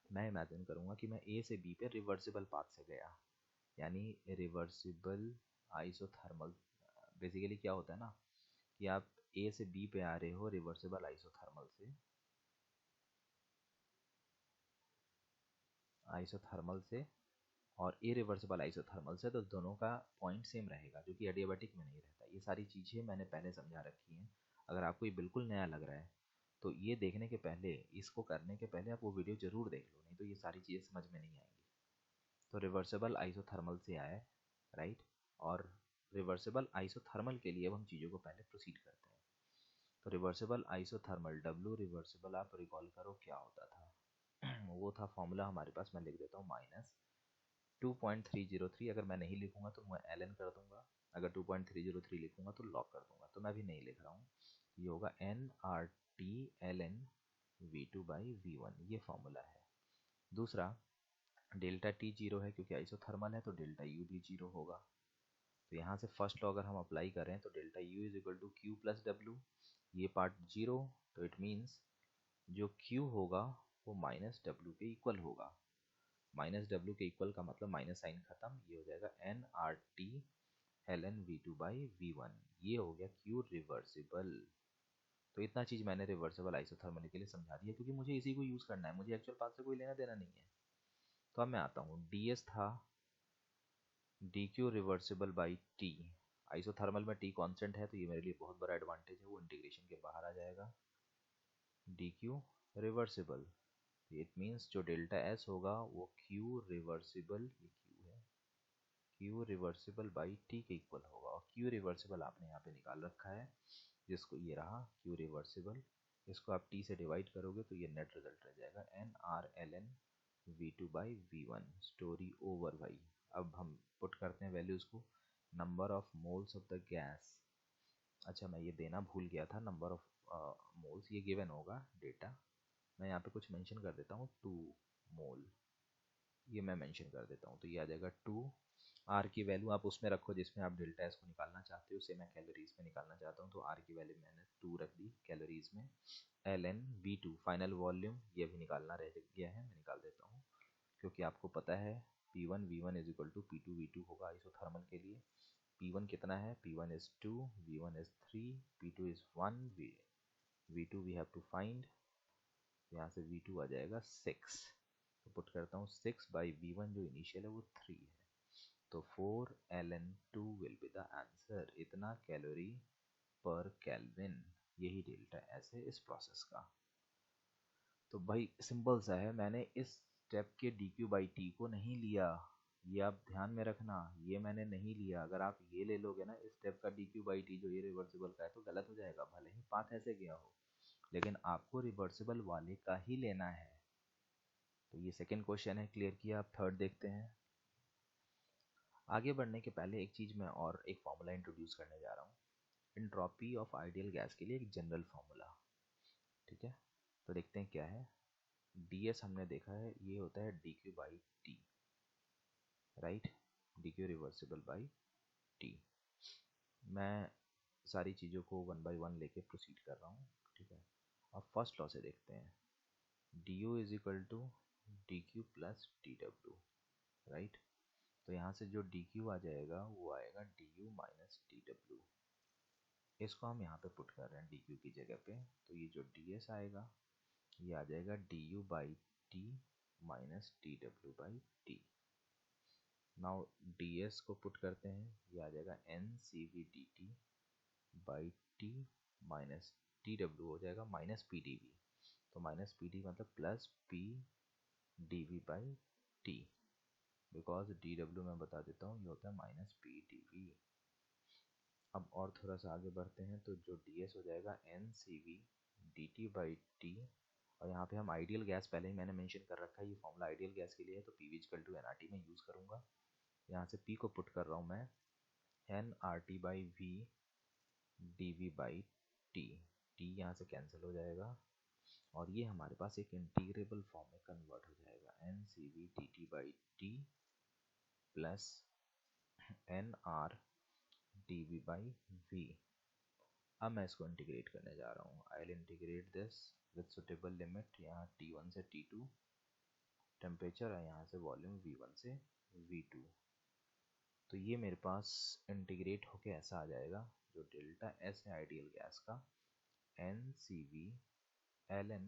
S1: मैं इमेजिन करूँगा कि मैं ए से बी पे रिवर्सिबल पाथ से गया, यानी रिवर्सिबल आइसोथर्मल। बेसिकली क्या होता है ना कि आप ए से बी पे आ रहे हो रिवर्सिबल आइसोथर्मल से, आइसोथर्मल से और इरिवर्सिबल आइसोथर्मल से, तो दोनों का पॉइंट सेम रहेगा, जो कि एडियाबैटिक में नहीं रहता। ये सारी चीज़ें मैंने पहले समझा रखी हैं। अगर आपको ये बिल्कुल नया लग रहा है तो ये देखने के पहले, इसको करने के पहले आप वो वीडियो ज़रूर देख लो, नहीं तो ये सारी चीज़ें समझ में नहीं आएंगी। तो रिवर्सिबल आइसोथर्मल से आया है, राइट। और रिवर्सिबल आइसोथर्मल के लिए अब हम चीज़ों को पहले प्रोसीड करते हैं। तो रिवर्सिबल आइसोथर्मल W रिवर्सिबल, आप रिकॉल करो क्या होता था। वो था फॉर्मूला हमारे पास, मैं लिख देता हूँ -2.303। अगर मैं नहीं लिखूंगा तो मैं ln कर दूंगा, अगर 2.303 लिखूंगा तो लॉग कर दूंगा, तो मैं भी नहीं लिख रहा हूँ। ये होगा nRT ln V2/V1, ये फॉर्मूला है। दूसरा, डेल्टा T 0 है क्योंकि आइसोथर्मल है, तो डेल्टा U भी 0 होगा। तो यहाँ से फर्स्ट लॉ अगर हम अप्लाई करें तो delta U is equal to Q plus W, ये पार्ट 0, तो इट मीन्स जो Q होगा वो -W के इक्वल होगा। -W के इक्वल का मतलब माइनस साइन खत्म, ये हो जाएगा nRT ln V2/V1, ये हो गया Q रिवर्सिबल। तो इतना चीज़ मैंने रिवर्सिबल आइसोथर्मल के लिए समझा दिया, क्योंकि मुझे इसी को यूज़ करना है, मुझे एक्चुअल पाथ से कोई लेना देना नहीं है। तो अब मैं आता हूँ, ds था dq reversible by t। Isothermal में t कांस्टेंट है, तो ये मेरे लिए बहुत बड़ा एडवांटेज है, वो इंटीग्रेशन के बाहर आ जाएगा। dq रिवर्सिबल, इट मीन्स जो डेल्टा s होगा वो q रिवर्सिबल, ये q है, q रिवर्सिबल बाई t के इक्वल होगा। और q रिवर्सिबल आपने यहाँ पे निकाल रखा है, जिसको ये रहा q रिवर्सिबल, इसको आप t से डिवाइड करोगे तो ये नेट रिजल्ट रह जाएगा nR ln V2/V1, story over भाई। अब हम पुट करते हैं वैल्यूज़ को, number of moles of the gas. अच्छा, मैं ये देना भूल गया था, नंबर ऑफ मोल्स ये गिवन होगा डेटा, मैं यहाँ पे कुछ मेंशन कर देता हूँ, 2 मोल, ये मैं मेंशन कर देता हूँ, तो ये आ जाएगा 2। आर की वैल्यू आप उसमें रखो जिसमें आप डेल्टा एस को निकालना चाहते हो, उसे मैं कैलोरीज में निकालना चाहता हूँ, तो आर की वैल्यू मैंने 2 रख दी कैलोरीज में। ln V2 फाइनल वॉल्यूम, ये भी निकालना रह गया है, मैं निकाल देता हूँ, क्योंकि आपको पता है P1 V1 is equal to P2 V2 होगा आइसोथर्मल के लिए। P1 कितना है, P1 is 2, V1 is 3, P2 is 1, V2 we have to find, यहाँ से V2 आ जाएगा 6, तो पुट करता हूँ 6/V1, जो इनिशियल है वो 3 है, तो 4 ln 2 will be the answer, इतना कैलोरी पर केल्विन, यही डेल्टा एस है इस प्रोसेस का। तो भाई सिंपल सा है, मैंने इस स्टेप के dq/t को नहीं लिया, ये आप ध्यान में रखना, ये मैंने नहीं लिया। अगर आप ये ले लोगे ना इस स्टेप का dq/t, जो ये रिवर्सिबल का है, तो गलत हो जाएगा, भले ही पाथ ऐसे गया हो, लेकिन आपको रिवर्सिबल वाले का ही लेना है। तो ये सेकंड क्वेश्चन है, क्लियर किया। आप थर्ड देखते हैं। आगे बढ़ने के पहले एक चीज़ मैं और एक फॉर्मूला इंट्रोड्यूस करने जा रहा हूँ, एंट्रोपी ऑफ आइडियल गैस के लिए एक जनरल फॉर्मूला, ठीक है। तो देखते हैं क्या है। ds हमने देखा है, ये होता है dq/t, right, dq reversible by t। मैं सारी चीज़ों को 1 बाई 1 लेके प्रोसीड कर रहा हूँ, ठीक है। अब फर्स्ट लॉ से देखते हैं, du is equal to dq plus dw, right. तो यहाँ से जो dq आ जाएगा वो आएगा du माइनस dw, इसको हम यहाँ पे पुट कर रहे हैं dq की जगह पे, तो ये जो ds आएगा ये आ जाएगा du/t minus dw/t। Now ds को पुट करते हैं, ये आ जाएगा ncv/dt by t minus dw हो जाएगा माइनस pdv, तो माइनस pd मतलब प्लस pdv/t, बिकॉज dw मैं बता देता हूँ ये होता है माइनस pdv। अब और थोड़ा सा आगे बढ़ते हैं, तो जो ds हो जाएगा ncv/dt/t, और यहाँ पे हम आइडियल गैस पहले ही मैंने मेंशन कर रखा है, ये फॉर्मूला आइडियल गैस के लिए है, तो PV इक्वल टू nRT में यूज़ करूँगा। यहाँ से P को पुट कर रहा हूँ मैं, nRT/V dV/t, t यहाँ से कैंसिल हो जाएगा, और ये हमारे पास एक इंटीग्रेबल फॉर्म में कन्वर्ट हो जाएगा, ncv/dt/t प्लस nR/dV/V। अब मैं इसको इंटीग्रेट करने जा रहा हूँ, I will integrate this with suitable limit, यहाँ T1 से T2 टेम्परेचर है, यहाँ से वॉल्यूम V1 से V2, तो ये मेरे पास इंटीग्रेट होके ऐसा आ जाएगा, जो डेल्टा एस है आइडियल गैस का, NCV ln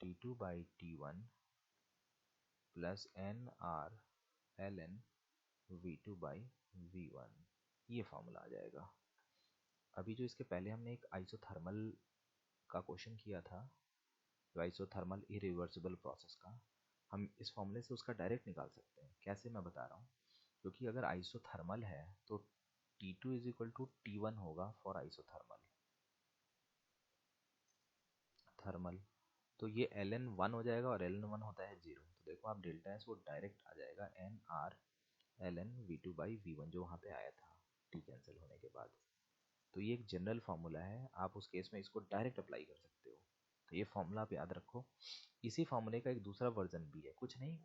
S1: T2/T1 plus N R L N V2 by V1, ये फॉर्मूला आ जाएगा। अभी जो इसके पहले हमने एक आइसोथर्मल का क्वेश्चन किया था, जो आइसोथर्मल इरिवर्सिबल प्रोसेस का, हम इस फॉर्मूले से उसका डायरेक्ट निकाल सकते हैं। कैसे, मैं बता रहा हूँ। क्योंकि अगर आइसोथर्मल है तो T2 is equal to T1 होगा फॉर आइसोथर्मल थर्मल, तो ये ln 1 हो जाएगा और ln 1 होता है 0। तो देखो आप डेल्टा एस वो डायरेक्ट आ जाएगा N R ln V2 by V1 जो वहाँ पे आया था T कैंसिल होने के बाद। तो ये एक जनरल फार्मूला है, आप उस केस में इसको डायरेक्ट अप्लाई कर सकते हो। तो ये फार्मूला आप याद रखो। इसी फार्मूले का एक दूसरा वर्जन भी है, कुछ नहीं,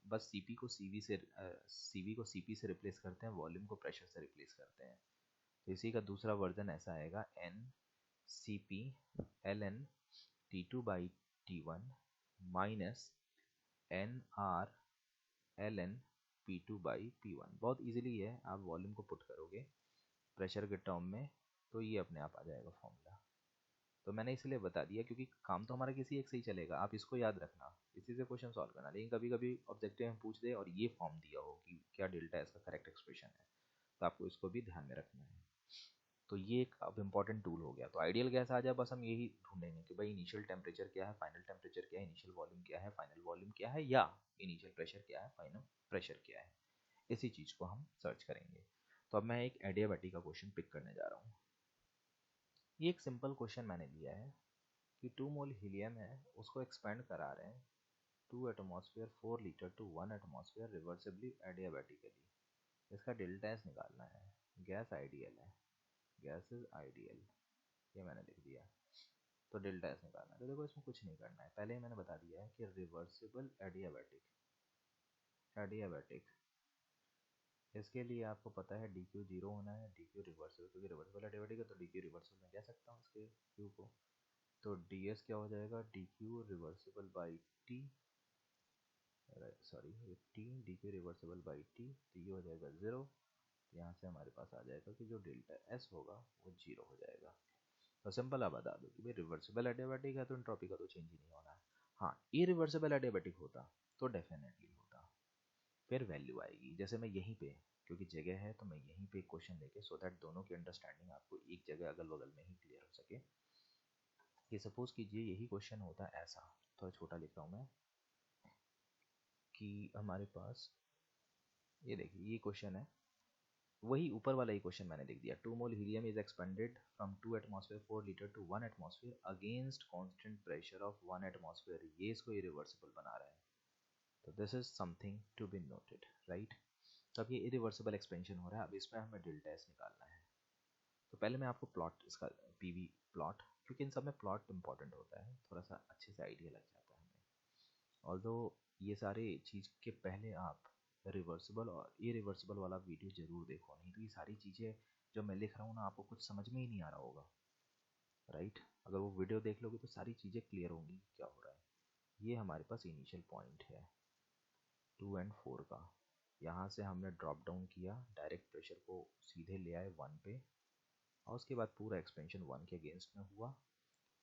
S1: बस Cp को Cv से Cv को Cp से रिप्लेस करते हैं, वॉल्यूम को प्रेशर से रिप्लेस करते हैं। तो इसी का दूसरा वर्जन ऐसा आएगा n Cp ln T2 by T1 minus N R ln P2 by P1। बहुत इजीली है, आप वॉल्यूम को पुट करोगे प्रेशर के टर्म में तो ये अपने आप आ जाएगा फॉर्मूला। तो मैंने इसलिए बता दिया क्योंकि काम तो हमारा किसी एक से ही चलेगा, आप इसको याद रखना, इसी से क्वेश्चन सॉल्व करना। लेकिन कभी कभी ऑब्जेक्टिव में पूछ दे और ये फॉर्म दिया हो कि क्या डेल्टा इसका करेक्ट एक्सप्रेशन है, तो आपको इसको भी ध्यान में रखना है। तो ये एक अब इम्पॉर्टेंट टूल हो गया। तो आइडियल गैस आ जाए, बस हम यही ढूंढेंगे कि भाई इनिशियल टेम्परेचर क्या है, फाइनल टेम्परेचर क्या है, इनिशियल वॉल्यूम क्या है, फाइनल वॉल्यूम क्या है, या इनिशियल प्रेशर क्या है, फाइनल प्रेशर क्या है। इसी चीज़ को हम सर्च करेंगे। तो अब मैं एक एडियाबैटिक का क्वेश्चन पिक करने जा रहा हूँ। ये एक सिंपल क्वेश्चन मैंने लिया है कि 2 मोल हीलियम है, उसको एक्सपेंड करा रहे हैं 2 atmosphere 4 litre to 1 atmosphere reversibly adiabatically. इसका डेल्टा एस निकालना है। गैस आइडियल है, गैस इज आइडियल, ये मैंने लिख दिया। तो डेल्टा एस निकालना है। तो देखो इसमें कुछ नहीं करना है, पहले ही मैंने बता दिया है कि रिवर्सिबल एडियाबैटिक, एडियाबैटिक इसके लिए आपको पता है डी क्यू जीरो होना है, डी क्यू रिवर्सिबल, क्योंकि रिवर्सिबल एडियाबैटिक है तो डी क्यू रिवर्सिबल मैं कह सकता हूँ इसके क्यू को। तो डी एस क्या हो जाएगा, D Q reversible by T, sorry ये T, D Q reversible by T, तो ये हो जाएगा 0। तो यहाँ से हमारे पास आ जाएगा कि जो डेल्टा एस होगा वो 0 हो जाएगा। तो सिंपल आप बता दो कि भाई रिवर्सिबल एडियाबैटिक है तो एंट्रोपी का तो चेंज ही नहीं होना है। हाँ, इरिवर्सिबल एडियाबैटिक होता तो डेफिनेटली होता, फिर वैल्यू आएगी। जैसे मैं यहीं पे, क्योंकि जगह है तो मैं यहीं पे एक क्वेश्चन लेके, सो दैट दोनों की अंडरस्टैंडिंग आपको एक जगह अगल बगल में ही क्लियर हो सके। कि सपोज कीजिए यही क्वेश्चन होता है ऐसा, थोड़ा छोटा लिख रहा हूँ मैं, कि हमारे पास ये देखिए ये क्वेश्चन है, वही ऊपर वाला ही क्वेश्चन मैंने लिख दिया। 2 mole helium is expanded from 2 atmosphere 4 litre to 1 atmosphere against constant pressure of 1 atmosphere. ये इसको इरिवर्सिबल बना रहा है, तो this is something to be noted, right. तो अब ये इरिवर्सिबल एक्सपेंशन हो रहा है, अब इसमें हमें डेल्टा एस निकालना है। तो पहले मैं आपको प्लॉट इसका पीवी प्लॉट, क्योंकि इन सब में प्लॉट इंपॉर्टेंट होता है, थोड़ा सा अच्छे से आइडिया लग जाता है हमें। ऑल्दो ये सारे चीज़ के पहले आप रिवर्सिबल और इरिवर्सिबल वाला वीडियो जरूर देखो, नहीं तो ये सारी चीज़ें जो मैं लिख रहा हूँ ना आपको कुछ समझ में ही नहीं आ रहा होगा, राइट। अगर वो वीडियो देख लोगे तो सारी चीज़ें क्लियर होंगी क्या हो रहा है। ये हमारे पास इनिशियल पॉइंट है 2 एंड 4 का, यहाँ से हमने ड्रॉप डाउन किया, डायरेक्ट प्रेशर को सीधे ले आए 1 पे, और उसके बाद पूरा एक्सपेंशन 1 के अगेंस्ट में हुआ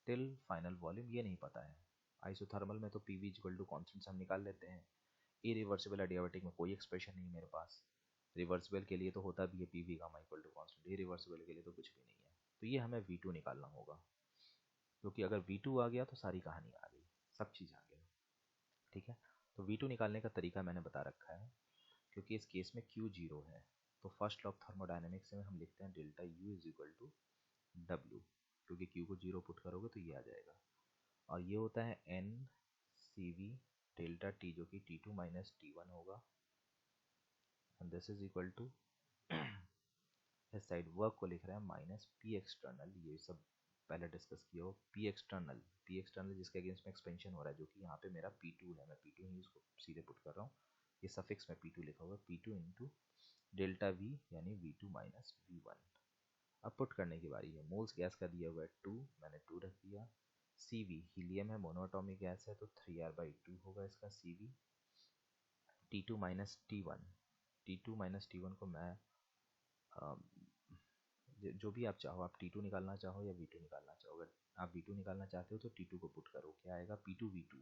S1: टिल फाइनल वॉल्यूम। ये नहीं पता है, आइसोथर्मल में तो P V equal to constant हम निकाल लेते हैं, इरिवर्सिबल एडियाबैटिक में कोई एक्सप्रेशन नहीं मेरे पास। रिवर्सिबल के लिए तो होता भी है P V gamma equal to constant, irreversible के लिए तो कुछ भी नहीं है। तो ये हमें V2 निकालना होगा, क्योंकि अगर V2 आ गया तो सारी कहानी आ गई, सब चीज़ आ गया, ठीक है। तो V2 निकालने का तरीका मैंने बता रखा है, क्योंकि इस केस में Q 0 है तो फर्स्ट लॉ ऑफ थर्मोडायनेमिक्स में हम लिखते हैं delta U is equal to W, क्योंकि Q को 0 पुट करोगे तो ये आ जाएगा, और ये होता है N CV डेल्टा T जो कि T2 माइनस T1 होगा, and this is equal to इस साइड वर्क को लिख रहे हैं माइनस पी एक्सटर्नल, ये सब पहले डिस्कस किया हो, पी एक्सटर्नल, पी एक्सटर्नल जिसके अगेंस्ट में एक्सपेंशन हो रहा है, जो कि यहाँ पे मेरा P2 है, मैं P2 ही इसको सीधे पुट कर रहा हूँ, ये सफिक्स में P2 लिखा हुआ है, P2 इंटू डेल्टा V यानी V2 माइनस V1। अब पुट करने की बारी है, मोल्स गैस का दिया हुआ है 2, मैंने 2 रख दिया। CV हीलियम है, मोनोएटॉमिक गैस है, तो 3R/2 होगा इसका CV। T2 minus T1, T2 minus T1 को मैं जो भी आप चाहो, आप T2 निकालना चाहो या V2 निकालना चाहो, अगर आप V2 निकालना चाहते हो तो T2 को पुट करो, क्या आएगा P2 V2,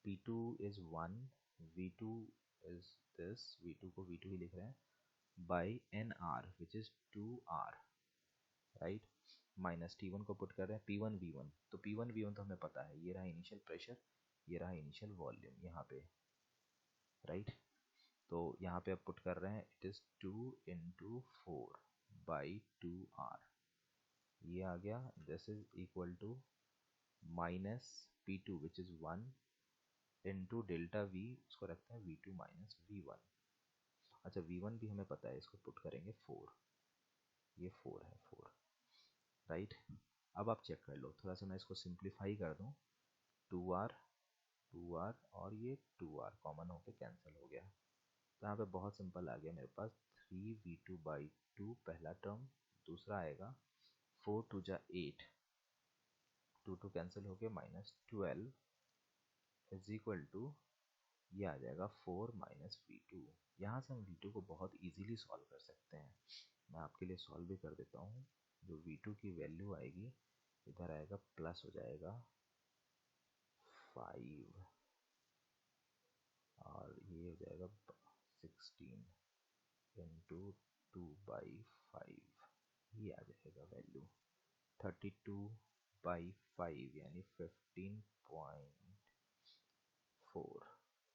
S1: P2 is 1 V2 is this, V2 को V2 ही लिख रहे हैं, by NR which is 2R, right, minus T1 को पुट कर रहे हैं P1 V1, तो P1 V1 तो हमें पता है, ये रहा इनिशियल प्रेशर, ये रहा इनिशियल वॉल्यूम यहाँ पे, राइट। तो यहाँ पे अब पुट कर रहे हैं, it is 2 into 4 by 2R, ये आ गया, this is equal to minus P2 which is 1 into delta V, उसको रखते हैं V2 माइनस V1। अच्छा V1 भी हमें पता है, इसको पुट करेंगे 4, ये 4 है, 4, राइट। अब आप चेक कर लो, थोड़ा सा मैं इसको सिंप्लीफाई कर दूँ, 2R 2R और ये 2R कॉमन होके कैंसिल हो गया, तो यहाँ पे बहुत सिंपल आ गया मेरे पास 3V2/2 पहला टर्म, दूसरा आएगा 4 2 जा 8, 2 2 कैंसिल हो गया, माइनस 12 इज इक्वल टू, ये आ जाएगा 4 माइनस V2। यहाँ से हम V2 को बहुत इजीली सॉल्व कर सकते हैं, मैं आपके लिए सॉल्व भी कर देता हूँ। जो V2 की वैल्यू आएगी, इधर आएगा प्लस हो जाएगा 5 और ये हो जाएगा 16 इंटू 2/5, ये आ जाएगा वैल्यू 32/5 यानी 15.4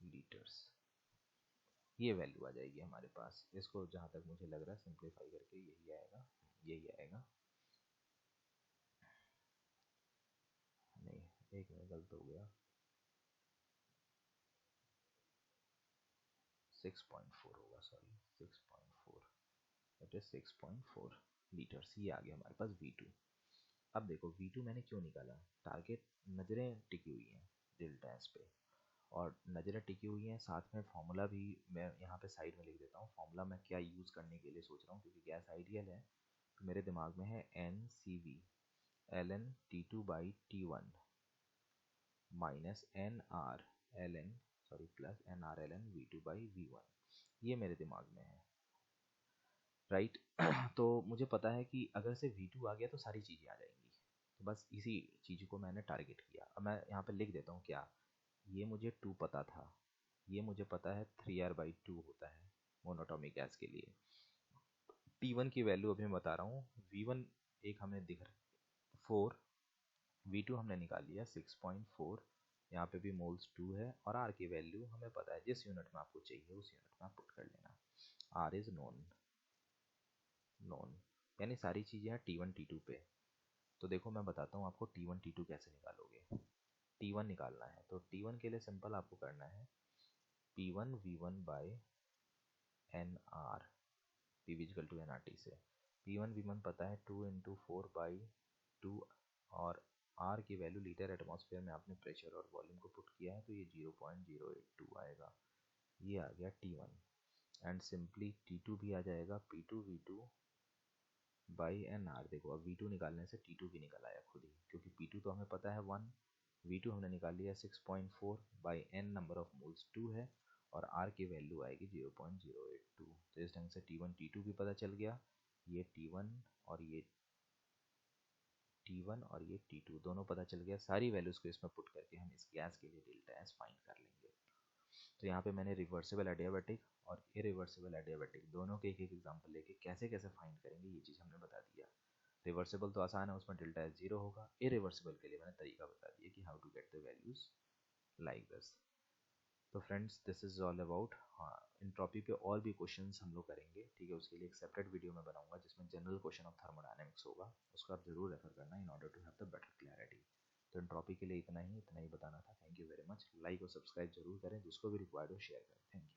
S1: लीटर्स, ये वैल्यू आ जाएगी हमारे पास। इसको जहाँ तक मुझे लग रहा है सिंप्लीफाई करके यही आएगा, यही आएगा, नहीं एक में गलत हो गया, 6.4 होगा, सॉरी 6.4, इट इज 6.4 लीटर्स, ये आ गया हमारे पास V2। अब देखो V2 मैंने क्यों निकाला, टारगेट नज़रें टिकी हुई हैं डेल्टा एस पे, और नज़रें टिकी हुई हैं, साथ में फार्मूला भी मैं यहाँ पे साइड में लिख देता हूँ। फार्मूला मैं क्या यूज़ करने के लिए सोच रहा हूँ, क्योंकि गैस आइडियल है, तो मेरे दिमाग में है NCV ln T2/T1 minus plus NR ln V2/V1, ये मेरे दिमाग में है, राइट। तो मुझे पता है कि अगर से V2 आ गया तो सारी चीज़ें आ जाएंगी, तो बस इसी चीज़ को मैंने टारगेट किया। अब मैं यहाँ पे लिख देता हूँ क्या, ये मुझे 2 पता था, ये मुझे पता है 3R/2 होता है मोनोटॉमिक गैस के लिए। T1 की वैल्यू अभी मैं बता रहा हूँ, V1 एक हमें दिख रहा 4, V2 हमने निकाल लिया 6.4, यहाँ पे भी मोल्स 2 है, और R की वैल्यू हमें पता है, जिस यूनिट में आपको चाहिए उस यूनिट में आप पुट कर लेना, R इज नोन, यानी सारी चीज़ें हैं T1 T2 पे। तो देखो मैं बताता हूँ आपको T1 T2 कैसे निकालोगे। T1 निकालना है तो T1 के लिए सिंपल आपको करना है P1 V1/NR, P equal to NRT से P1 V1 पता है 2 इंटू 4/2, और R की वैल्यू लीटर एटमॉस्फेयर में आपने प्रेशर और वॉल्यूम को पुट किया है, तो ये 0.082 आएगा, ये आ गया T1। एंड सिंपली T2 भी आ जाएगा P2 V2/NR। देखो अब V2 निकालने से T2 भी निकल आया खुद ही, क्योंकि P2 तो हमें पता है 1, V2 हमने निकाल लिया 6.4 by N number of moles 2 है, और R की वैल्यू आएगी 0.082। तो इस ढंग से T1 T2 भी पता चल गया, ये T1 और ये T1 और ये T2 दोनों पता चल गया। सारी वैल्यूज़ को इसमें पुट करके हम इस गैस के लिए डेल्टा एस फाइंड कर लेंगे। तो यहाँ पे मैंने रिवर्सिबल एडियाबैटिक और इरिवर्सिबल एडियाबैटिक दोनों के एक एक एग्जांपल लेके कैसे कैसे फाइंड करेंगे ये चीज़ हमने बता दिया। रिवर्सिबल तो आसान है, उसमें डेल्टा एस 0 होगा। इरिवर्सिबल के लिए मैंने तरीका बता दिया कि how to get the values like this. तो friends this is all about, हाँ इंट्रॉपी पे और भी क्वेश्चंस हम लोग करेंगे, ठीक है। उसके लिए एक सेपरेट वीडियो मैं बनाऊंगा जिसमें जनरल क्वेश्चन ऑफ थर्मोडायनेमिक्स होगा, उसको आप जरूर रेफर करना in order to have the better clarity. तो एंट्रोपी के लिए इतना ही बताना था। Thank you very much. Like और सब्सक्राइब जरूर करें, जिसको भी रिक्वायर्ड हो शेयर करें। Thank you.